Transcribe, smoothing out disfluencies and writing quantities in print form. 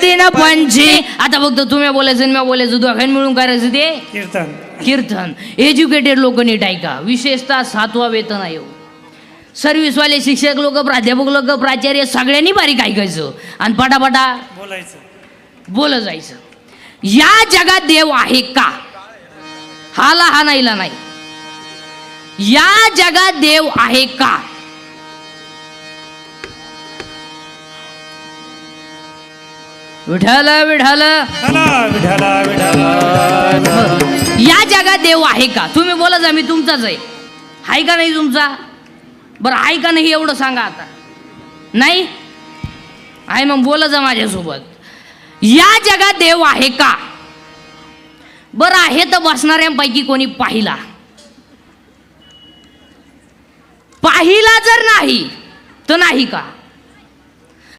दिन पंची. आता फक्त तुम्ही बोलायचं मी बोलायचं दोघांनी मिळून करायचं ते कीर्तन. कीर्तन. एज्युकेटेड लोक नीट ऐका, विशेषतः 7वा वेतन आयोग, सर्व्हिसवाले शिक्षक लोक, प्राध्यापक लोक, प्राचार्य सगळ्यांनी बारीक ऐकायचं आणि पटापटा बोलत जायचं. या जगात देव आहे का? हाला हा नाहीला नाही. या जगात देव आहे का? विठ्ठल विठ्ठल या जगात देव आहे का? तुम्ही बोला जा, मी तुमचाच आहे का नाही तुमचा? बरं आहे का नाही एवढं सांगा. आता नाही आहे मग बोला जा माझ्यासोबत. या जगात देव आहे का? बरं आहे तर बसणाऱ्यांपैकी कोणी पाहिला? पाहिला जर नाही तर नाही का?